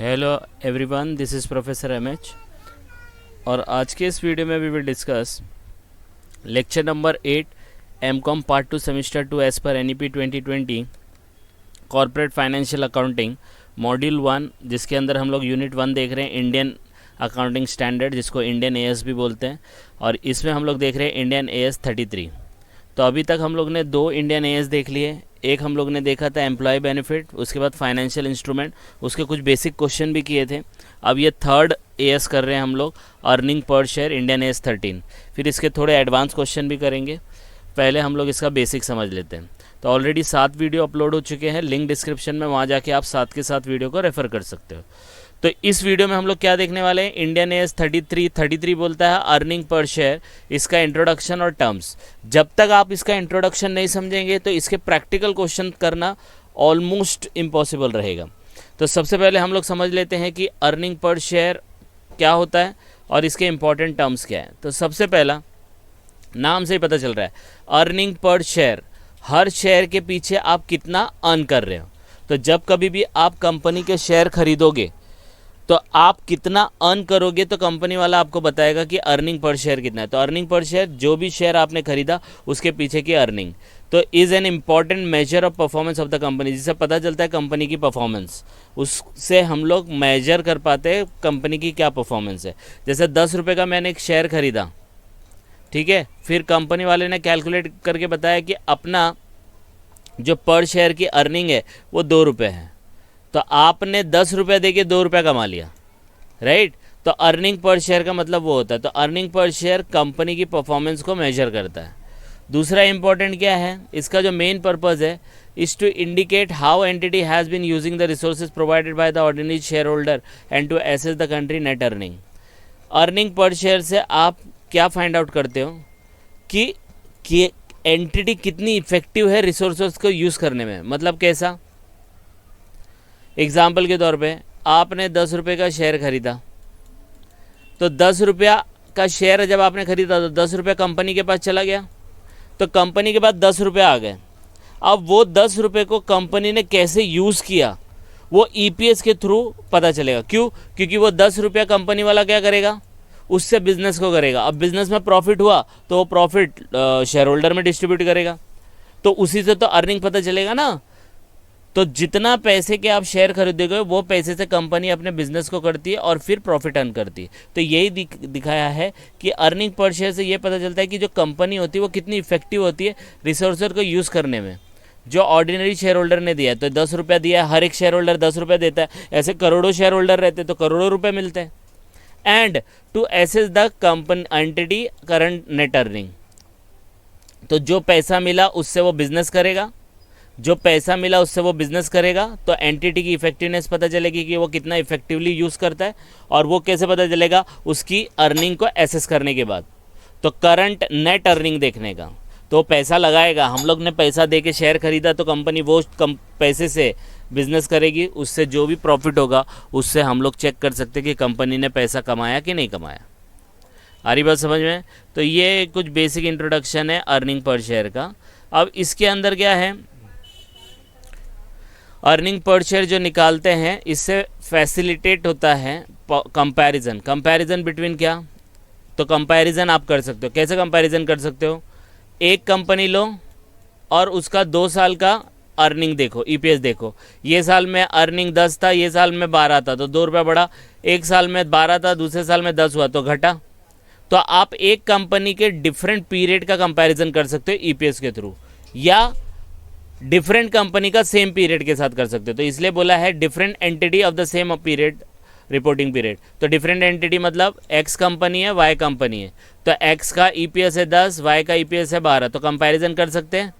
Hello everyone, this is professor MH और आज के इस वीडियो में we will discuss lecture number 8 MCom part 2 semester 2 as per NEP 2020 corporate financial accounting module 1, जिसके अंदर हम लोग यूनिट 1 देख रहे हैं इंडियन अकाउंटिंग स्टैंडर्ड, जिसको इंडियन एएस भी बोलते हैं। और इसमें हम लोग देख रहे हैं इंडियन एएस 33। तो अभी तक हम लोग ने 2 इंडियन एएस देख लिए। एक हम लोग ने देखा था एम्प्लॉय बेनिफिट, उसके बाद फाइनेंशियल इंस्ट्रूमेंट, उसके कुछ बेसिक क्वेश्चन भी किए थे। अब ये थर्ड एएस कर रहे हैं हम लोग, earning per share Indian as 13। फिर इसके थोड़े एडवांस क्वेश्चन भी करेंगे। पहले हम लोग इसका बेसिक समझ लेते हैं। तो ऑलरेडी 7 वीडियो अपलोड हो चुके हैं, लिंक डिस्क्रिप्शन में, वहाँ जाके आप 7 के 7 वीडियो को रेफ़र कर सकते हो। तो इस वीडियो में हम लोग क्या देखने वाले हैं, इंडियन एएस 33 बोलता है अर्निंग पर शेयर, इसका इंट्रोडक्शन और टर्म्स। जब तक आप इसका इंट्रोडक्शन नहीं समझेंगे तो इसके प्रैक्टिकल क्वेश्चन करना ऑलमोस्ट इम्पॉसिबल रहेगा। तो सबसे पहले हम लोग समझ लेते हैं कि अर्निंग पर शेयर क्या होता है और इसके इंपॉर्टेंट टर्म्स क्या है। तो सबसे पहला, नाम से ही पता चल रहा है, अर्निंग पर शेयर, हर शेयर के पीछे आप कितना अर्न कर रहे हो। तो जब कभी भी आप कंपनी के शेयर खरीदोगे तो आप कितना अर्न करोगे, तो कंपनी वाला आपको बताएगा कि अर्निंग पर शेयर कितना है। तो अर्निंग पर शेयर, जो भी शेयर आपने खरीदा उसके पीछे की अर्निंग, तो is an important measure of performance of the company. जिससे पता चलता है कंपनी की परफॉर्मेंस, उससे हम लोग मेजर कर पाते हैं कंपनी की क्या परफॉर्मेंस है। जैसे 10 रुपये का मैंने एक शेयर खरीदा, ठीक है, फिर कंपनी वाले ने कैलकुलेट करके बताया कि अपना जो पर शेयर की अर्निंग है वो 2 रुपये है, तो आपने 10 रुपये दे के 2 रुपये कमा लिया, राइट। तो अर्निंग पर शेयर का मतलब वो होता है। तो अर्निंग पर शेयर कंपनी की परफॉर्मेंस को मेजर करता है। दूसरा इंपॉर्टेंट क्या है, इसका जो मेन पर्पज़ है, is to indicate how entity has been using the resources provided by the ordinary share holder and to assess the country net earning. Earning per share से आप क्या फाइंड आउट करते हो कि एंटिटी कितनी effective है resources को use करने में। मतलब कैसा, एग्जाम्पल के तौर पे आपने 10 रुपये का शेयर खरीदा, तो 10 रुपया का शेयर जब आपने खरीदा तो 10 रुपये कंपनी के पास चला गया, तो कंपनी के पास 10 रुपये आ गए। अब वो 10 रुपये को कंपनी ने कैसे यूज़ किया वो ईपीएस के थ्रू पता चलेगा। क्यों? क्योंकि वो 10 रुपया कंपनी वाला क्या करेगा, उससे बिजनेस को करेगा। अब बिजनेस में प्रॉफिट हुआ तो वो प्रॉफिट शेयर होल्डर में डिस्ट्रीब्यूट करेगा, तो उसी से तो अर्निंग पता चलेगा ना। तो जितना पैसे के आप शेयर खरीदोगे वो पैसे से कंपनी अपने बिजनेस को करती है और फिर प्रॉफिट अर्न करती है। तो यही दिखाया है कि अर्निंग पर शेयर से ये पता चलता है कि जो कंपनी होती है वो कितनी इफेक्टिव होती है रिसोर्सर को यूज़ करने में। जो ऑर्डिनरी शेयर होल्डर ने दिया है, तो 10 रुपया दिया है, हर एक शेयर होल्डर 10 रुपये देता है, ऐसे करोड़ों शेयर होल्डर रहते हैं तो करोड़ों रुपये मिलते हैं। And to assess the company entity current net earning, तो जो पैसा मिला उससे वो बिजनेस करेगा, जो पैसा मिला उससे वो बिज़नेस करेगा, तो एंटिटी की इफेक्टिवनेस पता चलेगी कि वो कितना इफेक्टिवली यूज़ करता है। और वो कैसे पता चलेगा, उसकी अर्निंग को एसेस करने के बाद। तो करंट नेट अर्निंग देखने का, तो पैसा लगाएगा, हम लोग ने पैसा दे के शेयर खरीदा तो कंपनी वो पैसे से बिज़नेस करेगी, उससे जो भी प्रॉफिट होगा उससे हम लोग चेक कर सकते हैं कि कंपनी ने पैसा कमाया कि नहीं कमाया। आ रही बात समझ में? तो ये कुछ बेसिक इंट्रोडक्शन है अर्निंग पर शेयर का। अब इसके अंदर क्या है, अर्निंग पर शेयर जो निकालते हैं इससे फैसिलिटेट होता है कंपैरिजन बिटवीन क्या, तो कंपैरिजन आप कर सकते हो। कैसे कंपैरिजन कर सकते हो, एक कंपनी लो और उसका 2 साल का अर्निंग देखो, ईपीएस देखो। ये साल में अर्निंग 10 था, ये साल में 12 था, तो 2 रुपये बढ़ा। एक साल में 12 था, दूसरे साल में 10 हुआ तो घटा। तो आप एक कंपनी के डिफरेंट पीरियड का कंपैरिजन कर सकते हो ईपीएस के थ्रू, या डिफरेंट कंपनी का सेम पीरियड के साथ कर सकते हो। तो इसलिए बोला है different entity of the same period reporting period. तो डिफरेंट एंटिटी मतलब एक्स कंपनी है, वाई कंपनी है, तो एक्स का ईपीएस है 10, वाई का ईपीएस है 12, तो कंपैरिजन कर सकते हैं,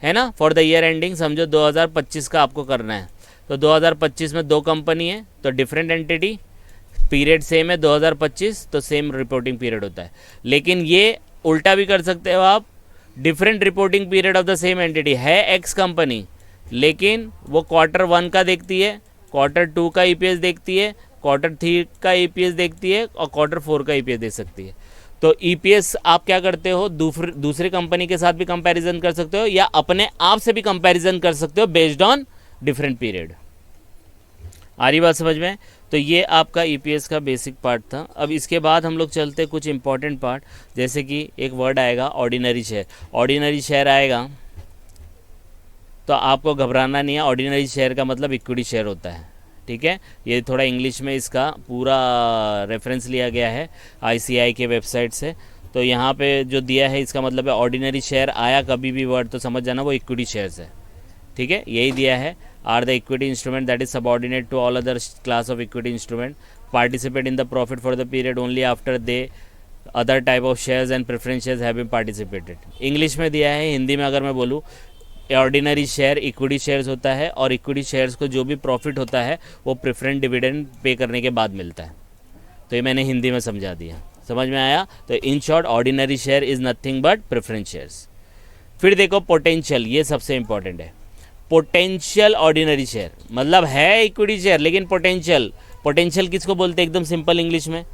है ना। फॉर द ईयर एंडिंग समझो 2025 का आपको करना है, तो 2025 में 2 कंपनी है, तो डिफरेंट एंटिटी, पीरियड सेम है 2025, तो सेम रिपोर्टिंग पीरियड होता है। लेकिन ये उल्टा भी कर सकते हो आप, different reporting period of the same entity है एक्स कंपनी, लेकिन वो Q1 का देखती है, Q2 का ईपीएस देखती है, Q3 का ईपीएस देखती है और Q4 का ईपीएस देख सकती है। तो ईपीएस आप क्या करते हो, दूसरे कंपनी के साथ भी कंपैरिजन कर सकते हो या अपने आप से भी कंपैरिजन कर सकते हो बेस्ड ऑन डिफरेंट पीरियड। आ रही बात समझ में? तो ये आपका ईपीएस का बेसिक पार्ट था। अब इसके बाद हम लोग चलते कुछ इंपॉर्टेंट पार्ट, जैसे कि एक वर्ड आएगा ऑर्डिनरी शेयर। ऑर्डिनरी शेयर आएगा तो आपको घबराना नहीं है, ऑर्डिनरी शेयर का मतलब इक्विटी शेयर होता है, ठीक है। ये थोड़ा इंग्लिश में इसका पूरा रेफरेंस लिया गया है आईसीआई के वेबसाइट से। तो यहाँ पे जो दिया है इसका मतलब है ऑर्डिनरी शेयर आया कभी भी वर्ड तो समझ जाना वो इक्विटी शेयर्स है, ठीक है, यही दिया है। Are the equity instrument that is subordinate to all other class of equity instrument, participate in the profit for the period only after they other type of shares and preference shares have been participated. English में दिया है, हिंदी में अगर मैं बोलूँ, ordinary share equity shares होता है और इक्विटी शेयर्स को जो भी प्रॉफिट होता है वो प्रेफरेंस डिविडेंड पे करने के बाद मिलता है। तो ये मैंने हिंदी में समझा दिया, समझ में आया? तो in short ordinary share is nothing but preference shares. फिर देखो पोटेंशियल, ये सबसे इंपॉर्टेंट है। पोटेंशियल ऑर्डिनरी शेयर मतलब है इक्विटी शेयर लेकिन पोटेंशियल। पोटेंशियल किसको बोलते हैं? एकदम सिंपल इंग्लिश में,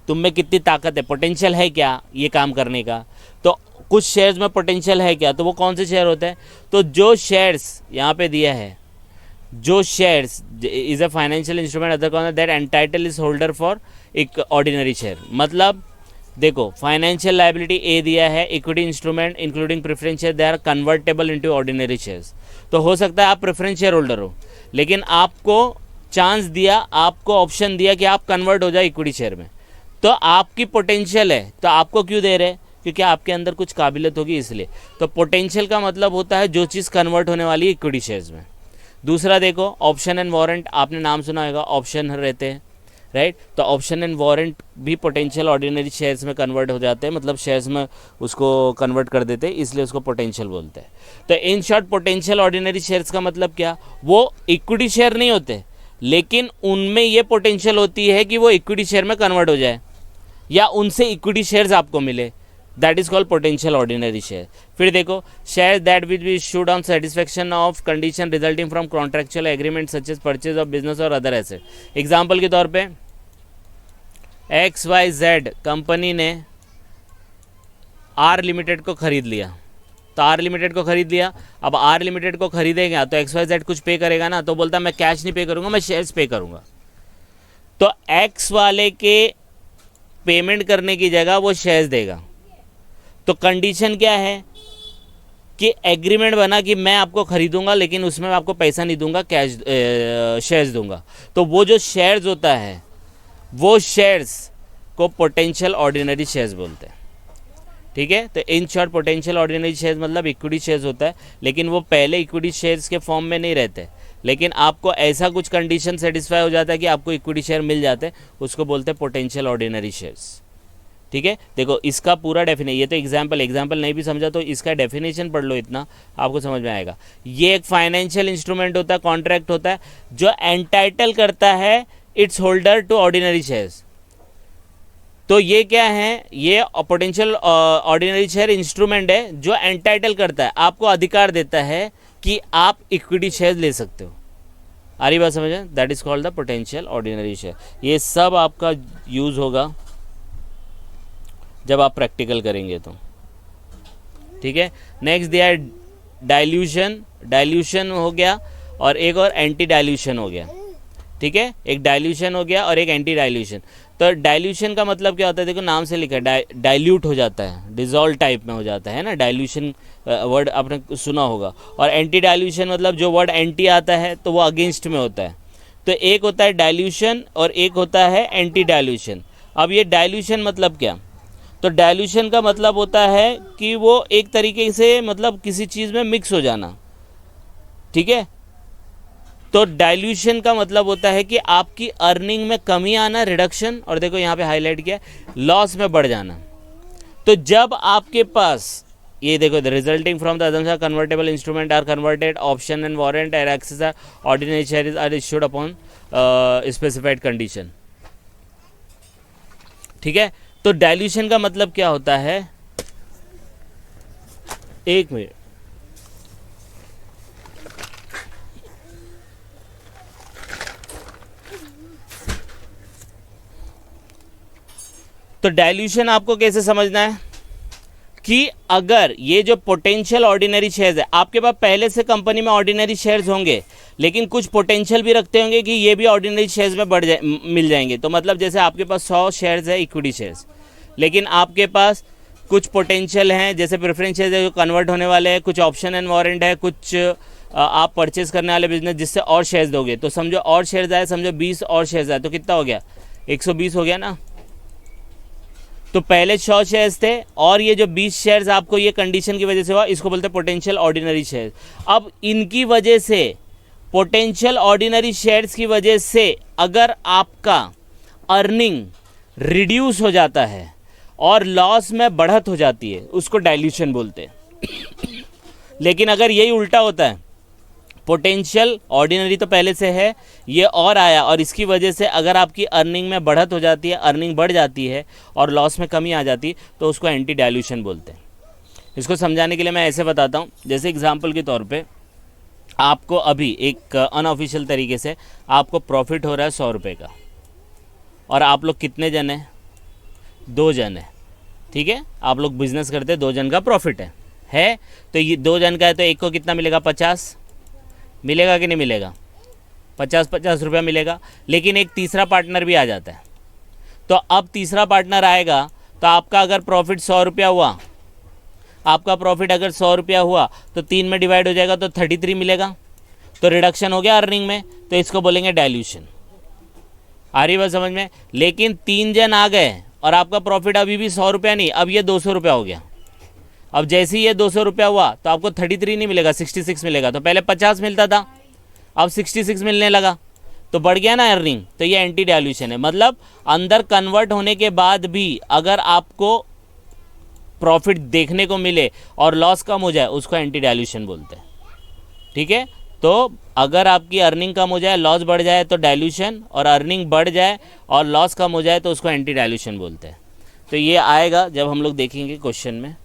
तुम में कितनी ताकत है, पोटेंशियल है क्या ये काम करने का। तो कुछ शेयर्स में पोटेंशियल है क्या, तो वो कौन से शेयर होते हैं? तो जो शेयर्स यहाँ पे दिया है, जो shares is a financial instrument other कौन that entitle is holder for एक ऑर्डिनरी शेयर। मतलब देखो फाइनेंशियल लायबिलिटी ए दिया है, equity instrument including preference share they are convertible into ordinary shares. तो हो सकता है आप प्रेफरेंस शेयर होल्डर हो लेकिन आपको चांस दिया, आपको ऑप्शन दिया कि आप कन्वर्ट हो जाए इक्विटी शेयर में, तो आपकी पोटेंशियल है, तो आपको क्यों दे रहे? क्योंकि आपके अंदर कुछ काबिलियत होगी इसलिए। तो पोटेंशियल का मतलब होता है जो चीज़ कन्वर्ट होने वाली है इक्विटी शेयर्स में। दूसरा देखो ऑप्शन एंड वारंट, आपने नाम सुना होगा, ऑप्शन रहते हैं, राइट। तो ऑप्शन एंड वारंट भी पोटेंशियल ऑर्डिनरी शेयर्स में कन्वर्ट हो जाते हैं, मतलब शेयर्स में उसको कन्वर्ट कर देते हैं, इसलिए उसको पोटेंशियल बोलते हैं। तो in short potential ordinary shares का मतलब क्या? वो इक्विटी शेयर नहीं होते लेकिन उनमें ये पोटेंशियल होती है कि वो इक्विटी शेयर में कन्वर्ट हो जाए या उनसे इक्विटी शेयर्स आपको मिले, that is called potential ordinary share. फिर देखो share that will be issued on satisfaction of condition resulting from contractual agreement such as purchase of business और अदर एसेट। एग्जाम्पल के तौर पे XYZ कंपनी ने R limited को खरीद लिया, तो आर लिमिटेड को खरीद लिया। अब आर लिमिटेड को खरीदेगा तो XYZ कुछ पे करेगा ना, तो बोलता मैं कैश नहीं पे करूंगा, मैं शेयर्स पे करूंगा। तो एक्स वाले के पेमेंट करने की जगह वो शेयर्स देगा। तो कंडीशन क्या है कि एग्रीमेंट बना कि मैं आपको खरीदूंगा लेकिन उसमें मैं आपको पैसा नहीं दूंगा, कैश शेयर्स दूंगा। तो वो जो शेयर्स होता है वो शेयर्स को पोटेंशियल ऑर्डिनरी शेयर्स बोलते हैं, ठीक है। तो in short potential ordinary shares मतलब इक्विटी शेयर्स होता है लेकिन वो पहले इक्विटी शेयर्स के फॉर्म में नहीं रहते, लेकिन आपको ऐसा कुछ कंडीशन सेटिस्फाई हो जाता है कि आपको इक्विटी शेयर मिल जाते हैं, उसको बोलते हैं पोटेंशियल ऑर्डिनरी शेयर्स, ठीक है। देखो इसका पूरा डेफिनेशन, ये तो एग्जाम्पल नहीं भी समझा तो इसका डेफिनेशन पढ़ लो, इतना आपको समझ में आएगा। ये एक फाइनेंशियल इंस्ट्रूमेंट होता है, कॉन्ट्रैक्ट होता है जो एंटाइटल करता है its holder to ordinary shares. तो ये क्या है? ये पोटेंशियल ऑर्डिनरी शेयर इंस्ट्रूमेंट है जो एंटाइटल करता है, आपको अधिकार देता है कि आप इक्विटी शेयर ले सकते हो। आ रही बात समझ? That is called the potential ordinary share. ये सब आपका यूज होगा जब आप प्रैक्टिकल करेंगे तो, ठीक है। नेक्स्ट दिया है डाइल्यूशन। डाइल्यूशन हो गया और एक और एंटी डाइल्यूशन हो गया, ठीक है। एक डाइल्यूशन हो गया और एक एंटी डाइल्यूशन। तो डाइल्यूशन का मतलब क्या होता है? देखो नाम से लिखा है, डाइल्यूट हो जाता है, डिजॉल्व टाइप में हो जाता है ना, डाइल्यूशन वर्ड आपने सुना होगा। और एंटी डाइल्यूशन मतलब जो वर्ड एंटी आता है तो वो अगेंस्ट में होता है। तो एक होता है डाइल्यूशन और एक होता है एंटी डाइल्यूशन। अब ये डाइल्यूशन मतलब क्या? तो डाइल्यूशन का मतलब होता है कि वो एक तरीके से मतलब किसी चीज़ में मिक्स हो जाना, ठीक है। तो डाइल्यूशन का मतलब होता है कि आपकी अर्निंग में कमी आना, रिडक्शन, और देखो यहाँ पे हाईलाइट किया लॉस में बढ़ जाना। तो जब आपके पास ये देखो रिजल्टिंग फ्रॉम द अदम्स convertible instrument are converted option and warrant and excess ordinary shares are issued upon specified condition, ठीक है। तो डाइल्यूशन का मतलब क्या होता है? एक मिनट, तो डाइल्यूशन आपको कैसे समझना है कि अगर ये जो पोटेंशियल ऑर्डिनरी शेयर्स है, आपके पास पहले से कंपनी में ऑर्डिनरी शेयर्स होंगे, लेकिन कुछ पोटेंशियल भी रखते होंगे कि ये भी ऑर्डिनरी शेयर्स में मिल जाएंगे। तो मतलब जैसे आपके पास 100 शेयर्स है इक्विटी शेयर्स, लेकिन आपके पास कुछ पोटेंशियल हैं, जैसे प्रेफरेंस शेयर्स है जो कन्वर्ट होने वाले हैं, कुछ ऑप्शन एंड वारंट है, कुछ आप परचेज करने वाले बिजनेस जिससे और शेयर्स दोगे। तो समझो और शेयर्स आए, समझो 20 और शेयर्स आए, तो कितना हो गया, 120 हो गया ना। तो पहले 100 शेयर्स थे और ये जो 20 शेयर्स आपको ये कंडीशन की वजह से हुआ, इसको बोलते हैं पोटेंशियल ऑर्डिनरी शेयर्स। अब इनकी वजह से, पोटेंशियल ऑर्डिनरी शेयर्स की वजह से अगर आपका अर्निंग रिड्यूस हो जाता है और लॉस में बढ़त हो जाती है, उसको डाइल्यूशन बोलते हैं। लेकिन अगर यही उल्टा होता है, पोटेंशियल ऑर्डिनरी तो पहले से है, ये और आया और इसकी वजह से अगर आपकी अर्निंग में बढ़त हो जाती है, अर्निंग बढ़ जाती है और लॉस में कमी आ जाती है, तो उसको एंटी डाइल्यूशन बोलते हैं। इसको समझाने के लिए मैं ऐसे बताता हूँ, जैसे एग्जांपल के तौर पे आपको अभी एक अनऑफिशियल तरीके से आपको प्रॉफिट हो रहा है 100 रुपये का, और आप लोग कितने जन हैं, 2 जन हैं, ठीक है, आप लोग बिजनेस करते हैं, 2 जन का प्रॉफिट है। तो ये 2 जन का है, तो एक को कितना मिलेगा, 50 मिलेगा कि नहीं मिलेगा, 50 रुपया मिलेगा। लेकिन एक तीसरा पार्टनर भी आ जाता है, तो अब तीसरा पार्टनर आएगा, तो आपका अगर प्रॉफिट 100 रुपया हुआ, आपका प्रॉफिट अगर 100 रुपया हुआ तो 3 में डिवाइड हो जाएगा, तो 33 मिलेगा। तो रिडक्शन हो गया अर्निंग में, तो इसको बोलेंगे डाइल्यूशन। आ रही बात समझ में। लेकिन 3 जन आ गए और आपका प्रॉफिट अभी भी 100 रुपया नहीं, अब ये 200 रुपया हो गया। अब जैसे ही ये 200 रुपया हुआ तो आपको 33 नहीं मिलेगा, 66 मिलेगा। तो पहले 50 मिलता था, अब 66 मिलने लगा, तो बढ़ गया ना अर्निंग। तो ये एंटी डाइल्यूशन है। मतलब अंदर कन्वर्ट होने के बाद भी अगर आपको प्रॉफिट देखने को मिले और लॉस कम हो जाए, उसको एंटी डाइल्यूशन बोलते हैं, ठीक है। तो अगर आपकी अर्निंग कम हो जाए, लॉस बढ़ जाए तो डाइल्यूशन, और अर्निंग बढ़ जाए और लॉस कम हो जाए तो उसको एंटी डाइल्यूशन बोलते हैं। तो ये आएगा जब हम लोग देखेंगे क्वेश्चन में।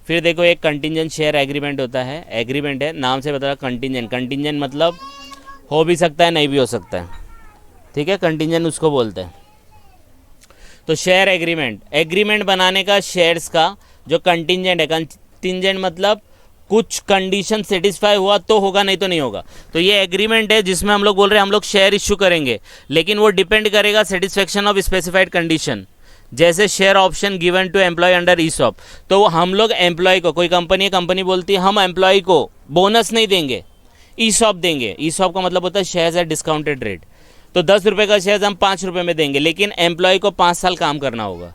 फिर देखो एक कंटिंजेंट शेयर एग्रीमेंट होता है, एग्रीमेंट है, नाम से बता कंटिंजेंट। कंटिंजेंट मतलब हो भी सकता है, नहीं भी हो सकता है, ठीक है, कंटिंजेंट उसको बोलते हैं। तो शेयर एग्रीमेंट, एग्रीमेंट बनाने का शेयर्स का जो कंटिंजेंट है, कंटिंजेंट मतलब कुछ कंडीशन सेटिस्फाई हुआ तो होगा, नहीं तो नहीं होगा। तो ये एग्रीमेंट है जिसमें हम लोग बोल रहे हैं हम लोग शेयर इश्यू करेंगे, लेकिन वो डिपेंड करेगा सेटिस्फेक्शन ऑफ स्पेसिफाइड कंडीशन। जैसे share option given to employ under ESOP, तो हम लोग एम्प्लॉय को, कोई कंपनी है, कंपनी बोलती है हम एम्प्लॉय को बोनस नहीं देंगे, ईसॉप देंगे। ईसॉप का मतलब होता है शेयर्स एट डिस्काउंटेड रेट। तो 10 रुपये का शेयर हम 5 रुपये में देंगे, लेकिन एम्प्लॉय को 5 साल काम करना होगा।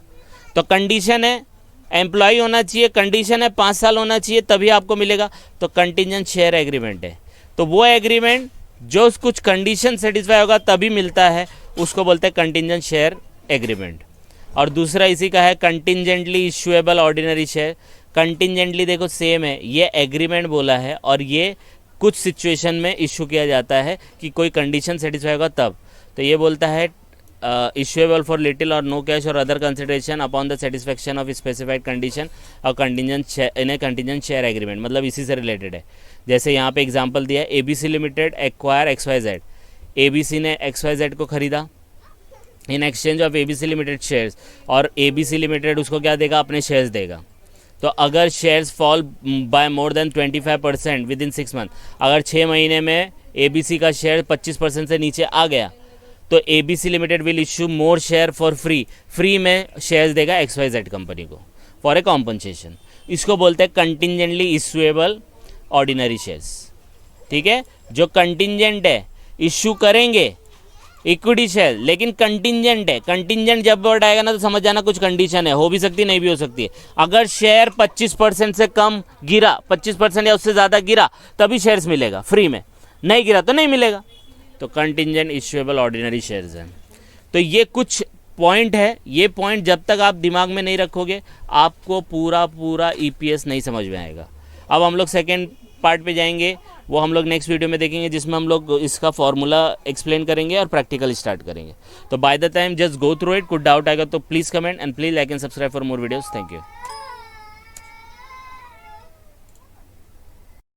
तो कंडीशन है एम्प्लॉय होना चाहिए, कंडीशन है 5 साल होना चाहिए, तभी आपको मिलेगा। तो कंटिंजेंट शेयर एग्रीमेंट है। तो वो एग्रीमेंट जो कुछ कंडीशन सेटिस्फाई होगा तभी मिलता है, उसको बोलते हैं कंटिंजेंट शेयर एग्रीमेंट। और दूसरा इसी का है कंटिंजेंटली इशुएबल ऑर्डिनरी शेयर। कंटिंजेंटली देखो सेम है, ये एग्रीमेंट बोला है और ये कुछ सिचुएशन में इशू किया जाता है कि कोई कंडीशन सेटिस्फाई होगा तब। तो ये बोलता है इशुएबल फॉर लिटिल और नो कैश और other consideration upon the satisfaction of specified condition और कंटिंजेंट इन ए कंटिंजेंट शेयर एग्रीमेंट, मतलब इसी से रिलेटेड है। जैसे यहाँ पे एग्जांपल दिया है, ABC limited acquire XYZ। ABC ने XYZ को खरीदा in exchange of ABC limited shares, और एबीसी लिमिटेड उसको क्या देगा, अपने शेयर्स देगा। तो अगर shares fall bye more than 25% with in 6 month, अगर 6 महीने में एबीसी का शेयर 25% से नीचे आ गया, तो ABC limited will issue more share for free में शेयर्स देगा XYZ कंपनी को फॉर ए कॉम्पनसेशन। इसको बोलते हैं कंटिंजेंटली इशुएबल ऑर्डिनरी शेयर्स, ठीक है। जो कंटिंजेंट है, इशू करेंगे इक्विटी शेयर, लेकिन कंटिंजेंट है। कंटिंजेंट जब वर्ड आएगा ना तो समझ जाना कुछ कंडीशन है, हो भी सकती है, नहीं भी हो सकती है। अगर शेयर 25% से कम गिरा, 25% या उससे ज़्यादा गिरा, तभी शेयर्स मिलेगा फ्री में, नहीं गिरा तो नहीं मिलेगा। तो कंटिंजेंट इशुएबल ऑर्डिनरी शेयर्स हैं। तो ये कुछ पॉइंट है, ये पॉइंट जब तक आप दिमाग में नहीं रखोगे आपको पूरा EPS नहीं समझ में आएगा। अब हम लोग सेकेंड पार्ट पे जाएंगे, वो हम लोग नेक्स्ट वीडियो में देखेंगे, जिसमें हम लोग इसका फॉर्मूला एक्सप्लेन करेंगे और प्रैक्टिकल स्टार्ट करेंगे। तो by the time just go through it, कुछ डाउट आएगा तो please comment and please like and subscribe for more videos. Thank you.